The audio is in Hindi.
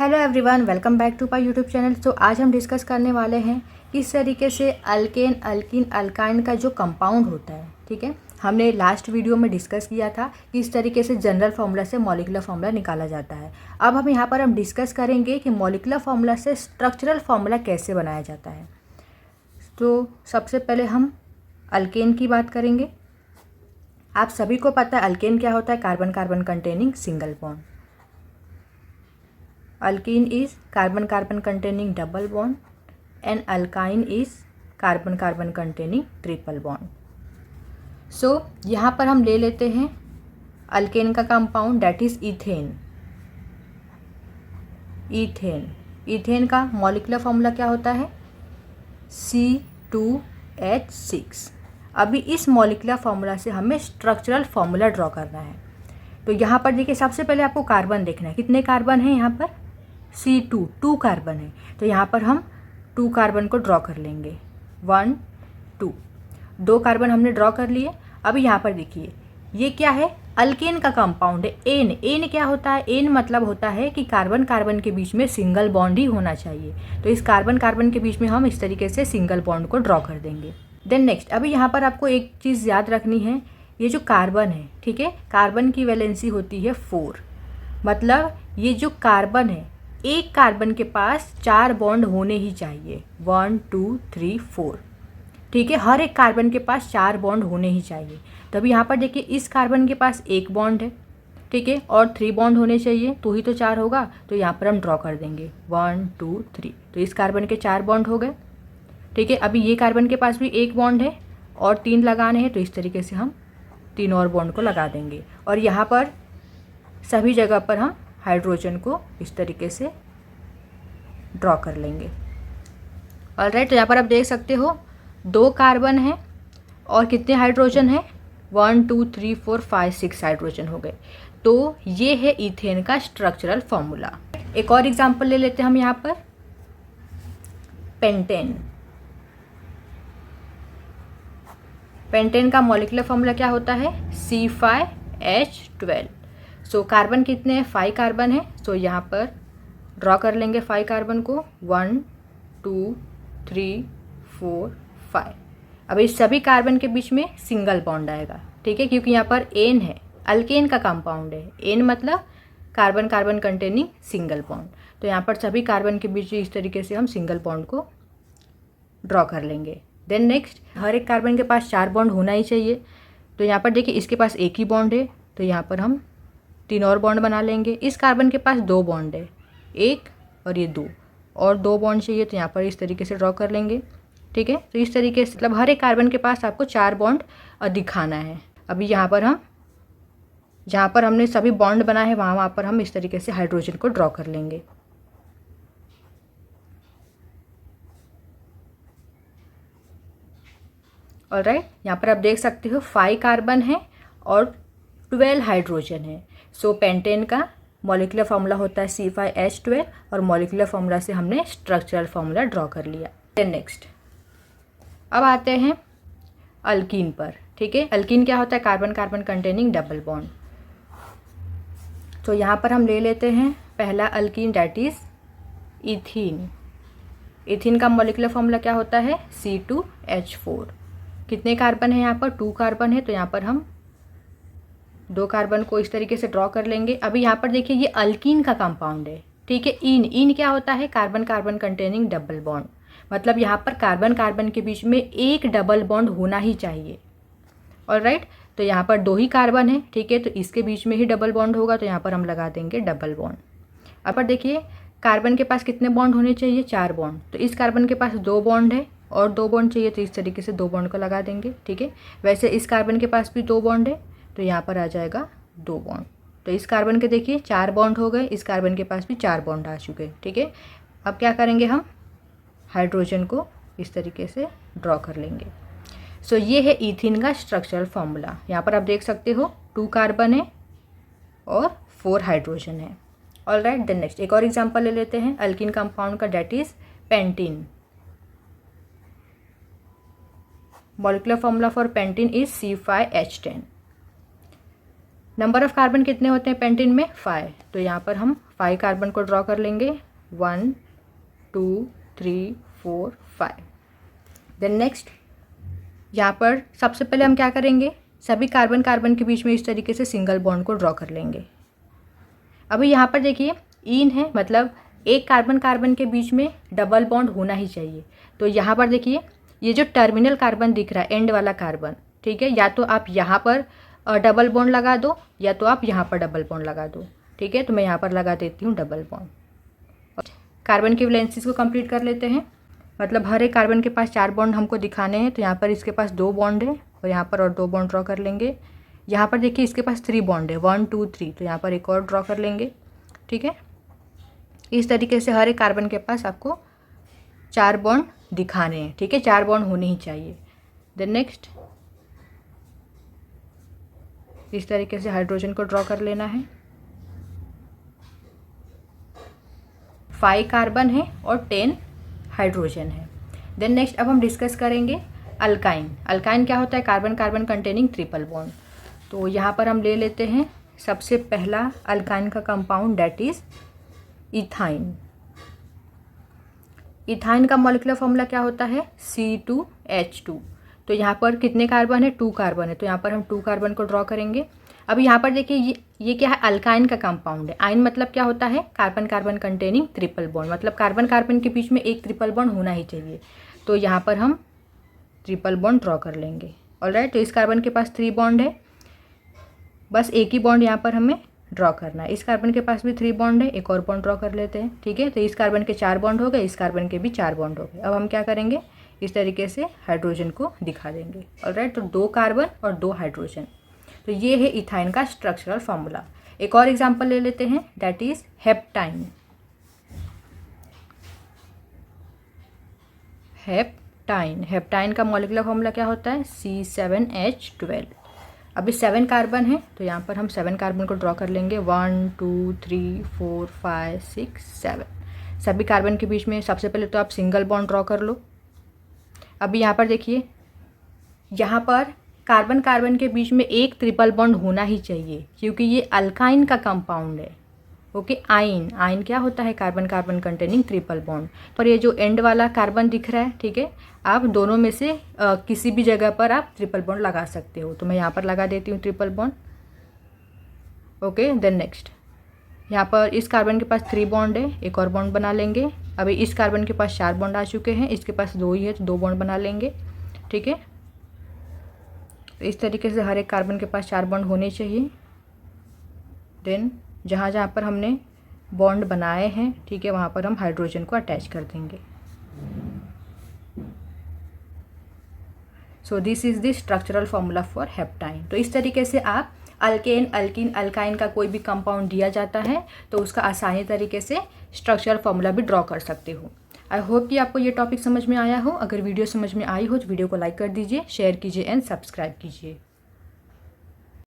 Hello everyone, welcome back to my YouTube channel. तो आज हम डिस्कस करने वाले हैं किस तरीके से अल्केन, अल्कीन, अल्काइन का जो कंपाउंड होता है। ठीक है, हमने लास्ट वीडियो में डिस्कस किया था कि इस तरीके से जनरल फार्मूला से मॉलिक्यूलर फार्मूला निकाला जाता है। अब हम यहाँ पर डिस्कस करेंगे कि मॉलिक्यूलर फार्मूला से स्ट्रक्चरल फार्मूला कैसे बनाया जाता है। तो सबसे पहले हम अल्केन की बात करेंगे। आप सभी को पता है अल्केन क्या होता है, carbon carbon containing single bond. Alkene is carbon carbon containing double bond and alkyne is carbon carbon containing triple bond. So यहाँ पर हम ले लेते हैं अल्केन का compound that is ethane. Ethane का मॉलिक्यूलर फार्मूला क्या होता है, C2H6। अभी इस मॉलिक्यूलर फार्मूला से हमें स्ट्रक्चरल फार्मूला ड्रॉ करना है। तो यहाँ पर देखिए, सबसे पहले आपको कार्बन देखना है, कितने कार्बन हैं यहाँ पर, C2 2 कार्बन है। तो यहाँ पर हम 2 कार्बन को ड्रॉ कर लेंगे, 1 2 2 कार्बन हमने ड्रॉ कर लिए। अब यहाँ पर देखिए ये क्या है, अल्केन का कंपाउंड है। एन क्या होता है, एन मतलब होता है कि कार्बन कार्बन के बीच में सिंगल बॉन्ड ही होना चाहिए। तो इस कार्बन कार्बन के बीच में हम इस तरीके से सिंगल बॉन्ड को ड्रॉ कर देंगे। देन नेक्स्ट, अभी यहाँ पर आपको एक चीज़ याद रखनी है, ये जो कार्बन है, ठीक है, कार्बन की वैलेंसी होती है 4। मतलब ये जो कार्बन है, एक कार्बन के पास 4 बॉन्ड होने ही चाहिए, 1 2 3 4। ठीक है, हर एक कार्बन के पास 4 बॉन्ड होने ही चाहिए। तो अभी यहाँ पर देखिए इस कार्बन के पास 1 बॉन्ड है, ठीक है, और 3 बॉन्ड होने चाहिए, तो ही तो 4 होगा। तो यहाँ पर हम ड्रॉ कर देंगे 1 2 3। तो इस कार्बन के 4 बॉन्ड हो गए। ठीक है, अभी ये कार्बन के पास भी 1 बॉन्ड है और 3 लगाने हैं, तो इस तरीके से हम 3 और बॉन्ड को लगा देंगे। और यहाँ पर सभी जगह पर हम हाइड्रोजन को इस तरीके से ड्रॉ कर लेंगे। ऑलराइट, तो यहाँ पर आप देख सकते हो 2 कार्बन हैं और कितने हाइड्रोजन हैं, 1 2 3 4 5 6 हाइड्रोजन हो गए। तो ये है इथेन का स्ट्रक्चरल फॉर्मूला। एक और एग्जांपल ले लेते हैं हम यहाँ पर, पेंटेन का मॉलिक्यूलर फॉर्मूला क्या होता है, C5H12। सो कार्बन कितने हैं, 5 कार्बन है। सो यहाँ पर ड्रॉ कर लेंगे 5 कार्बन को, 1 2 3 4 5। अब इस सभी कार्बन के बीच में सिंगल बॉन्ड आएगा, ठीक है, क्योंकि यहाँ पर एन है, अल्केन का कंपाउंड है। एन मतलब carbon carbon containing single bond. तो यहाँ पर सभी कार्बन के बीच इस तरीके से हम सिंगल बॉन्ड को ड्रॉ कर लेंगे। देन नेक्स्ट, हर एक कार्बन के पास 4 बॉन्ड होना ही चाहिए। तो यहाँ पर देखिए इसके पास 1 ही बॉन्ड है, तो यहाँ पर हम 3 और बॉन्ड बना लेंगे। इस कार्बन के पास 2 बॉन्ड है, 1 और ये 2, और 2 बॉन्ड चाहिए, तो यहाँ पर इस तरीके से ड्रॉ कर लेंगे। ठीक है, तो इस तरीके से मतलब हर एक कार्बन के पास आपको 4 बॉन्ड दिखाना है। अभी यहाँ पर हम जहाँ पर हमने सभी बॉन्ड बनाए हैं वहाँ पर हम इस तरीके से हाइड्रोजन को ड्रॉ कर लेंगे। ऑलराइट, यहाँ पर आप देख सकते हो 5 कार्बन है और 12 हाइड्रोजन है। सो पेंटेन का मॉलिक्यूलर फार्मूला होता है C5H12 और मॉलिक्यूलर फार्मूला से हमने स्ट्रक्चरल फार्मूला ड्रॉ कर लिया। देन नेक्स्ट, अब आते हैं अल्कीन पर। ठीक है, अल्कीन क्या होता है, carbon carbon containing double bond. तो यहाँ पर हम ले लेते हैं पहला alkyne that is ethene. Ethene का मॉलिक्यूलर फार्मूला क्या होता है, C2H4। कितने कार्बन है यहाँ पर, 2 कार्बन है। तो यहाँ पर हम 2 कार्बन को इस तरीके से ड्रॉ कर लेंगे। अभी यहाँ पर देखिए ये अल्कीन का कंपाउंड है, ठीक है। इन क्या होता है, carbon carbon containing double bond. मतलब यहाँ पर कार्बन कार्बन के बीच में एक डबल बॉन्ड होना ही चाहिए। ऑलराइट, तो यहाँ पर 2 ही कार्बन है, ठीक है, तो इसके बीच में ही डबल बॉन्ड होगा, तो यहाँ पर हम लगा देंगे डबल बॉन्ड। अब पर देखिए कार्बन के पास कितने बॉन्ड होने चाहिए, 4 बॉन्ड। तो इस कार्बन के पास 2 बॉन्ड है और 2 बॉन्ड चाहिए, तो इस तरीके से 2 बॉन्ड को लगा देंगे। ठीक है, वैसे इस कार्बन के पास भी 2 बॉन्ड है, तो यहाँ पर आ जाएगा 2 बॉन्ड। तो इस कार्बन के देखिए 4 बॉन्ड हो गए, इस कार्बन के पास भी 4 बॉन्ड आ चुके हैं। ठीक है, अब क्या करेंगे, हम हाइड्रोजन को इस तरीके से ड्रॉ कर लेंगे। सो ये है इथीन का स्ट्रक्चरल फार्मूला। यहाँ पर आप देख सकते हो 2 कार्बन है और 4 हाइड्रोजन है। ऑलराइट, देन नेक्स्ट एक और एग्जांपल ले लेते हैं अल्कीन कंपाउंड का, that is pentene. Molecular formula for pentene is C5H10। Number of carbon कितने होते हैं पेंटेन में? 5। तो यहाँ पर हम 5 कार्बन को ड्रॉ कर लेंगे, 1 2 3 4 5। देन नेक्स्ट यहाँ पर सबसे पहले हम क्या करेंगे, सभी कार्बन कार्बन के बीच में इस तरीके से सिंगल बॉन्ड को ड्रॉ कर लेंगे। अभी यहाँ पर देखिए इन है, मतलब एक कार्बन कार्बन के बीच में डबल बॉन्ड होना ही चाहिए। तो यहाँ पर देखिए ये जो टर्मिनल कार्बन दिख रहा है, एंड वाला कार्बन, ठीक है, या तो आप यहाँ पर डबल बॉन्ड लगा दो या तो आप यहाँ पर डबल बॉन्ड लगा दो, ठीक है। तो मैं यहाँ पर लगा देती हूँ डबल बॉन्ड। कार्बन की वैलेंसीज को कंप्लीट कर लेते हैं, मतलब हर एक कार्बन के पास 4 बॉन्ड हमको दिखाने हैं। तो यहाँ पर इसके पास 2 बॉन्ड है और यहाँ पर और 2 बॉन्ड ड्रॉ कर लेंगे। यहाँ पर देखिए इसके पास 3 बॉन्ड है, 1 2 3, तो यहाँ पर एक और ड्रॉ कर लेंगे, ठीक है। इस तरीके से हर एक कार्बन के पास आपको 4 बॉन्ड दिखाने हैं, ठीक है, 4 बॉन्ड होने ही चाहिए। देन नेक्स्ट इस तरीके से हाइड्रोजन को ड्रॉ कर लेना है। 5 कार्बन है और 10 हाइड्रोजन है। देन नेक्स्ट अब हम डिस्कस करेंगे अल्काइन। अल्काइन क्या होता है? Carbon carbon containing triple bond. तो यहाँ पर हम ले लेते हैं सबसे पहला अल्काइन का compound, that is ethyne. Ethyne का मॉलिक्यूलर फॉर्मूला क्या होता है? C2H2। तो यहाँ पर कितने कार्बन है? 2 कार्बन है, तो यहाँ पर हम 2 कार्बन को ड्रॉ करेंगे। अब यहाँ पर देखिए ये क्या है? अल्काइन का कंपाउंड है। आइन मतलब क्या होता है? Carbon carbon containing triple bond, मतलब कार्बन कार्बन के बीच में एक ट्रिपल बॉन्ड होना ही चाहिए। तो यहाँ पर हम ट्रिपल बॉन्ड ड्रॉ कर लेंगे। ऑलराइट, तो इस कार्बन के पास 3 बॉन्ड है, बस एक ही बॉन्ड यहाँ पर हमें ड्रॉ करना है। इस कार्बन के पास भी 3 बॉन्ड है, एक और बॉन्ड ड्रॉ कर लेते हैं, ठीक है। तो इस कार्बन के 4 बॉन्ड हो गए, इस कार्बन के भी 4 बॉन्ड हो गए। अब हम क्या करेंगे, इस तरीके से हाइड्रोजन को दिखा देंगे। ऑलराइट, तो 2 कार्बन और 2 हाइड्रोजन। तो ये है इथाइन का स्ट्रक्चरल फॉर्मूला। एक और एग्जांपल ले लेते हैं, दैट इज हेप्टाइन। हेप्टाइन का मॉलिक्यूलर फॉर्मूला क्या होता है? C7H12। अभी 7 कार्बन है, तो यहाँ पर हम 7 कार्बन को ड्रॉ कर लेंगे, 1 2 3 4 5 6 7। सभी कार्बन के बीच में सबसे पहले तो आप सिंगल बॉन्ड ड्रॉ कर लो। अभी यहाँ पर देखिए, यहाँ पर कार्बन कार्बन के बीच में एक ट्रिपल बॉन्ड होना ही चाहिए, क्योंकि ये अल्काइन का कंपाउंड है। ओके, आइन क्या होता है? Carbon carbon containing triple bond. पर ये जो एंड वाला कार्बन दिख रहा है, ठीक है, आप दोनों में से किसी भी जगह पर आप ट्रिपल बॉन्ड लगा सकते हो। तो मैं यहाँ पर लगा देती हूँ triple bond. Okay, then next यहाँ पर इस कार्बन के पास 3 बॉन्ड है, एक और बॉन्ड बना लेंगे। अभी इस कार्बन के पास 4 बॉन्ड आ चुके हैं, इसके पास 2 ही है, तो 2 बॉन्ड बना लेंगे, ठीक है। तो इस तरीके से हर एक कार्बन के पास 4 बॉन्ड होने चाहिए। देन जहाँ जहाँ पर हमने बॉन्ड बनाए हैं, ठीक है, वहाँ पर हम हाइड्रोजन को अटैच कर देंगे। So this is the structural formula for heptyne. तो इस तरीके से आप अल्केन, अल्किन, अल्काइन का कोई भी कंपाउंड दिया जाता है तो उसका आसानी तरीके से स्ट्रक्चरल फॉर्मूला भी ड्रॉ कर सकते हो। आई होप कि आपको ये टॉपिक समझ में आया हो। अगर वीडियो समझ में आई हो तो वीडियो को लाइक कर दीजिए, शेयर कीजिए एंड सब्सक्राइब कीजिए।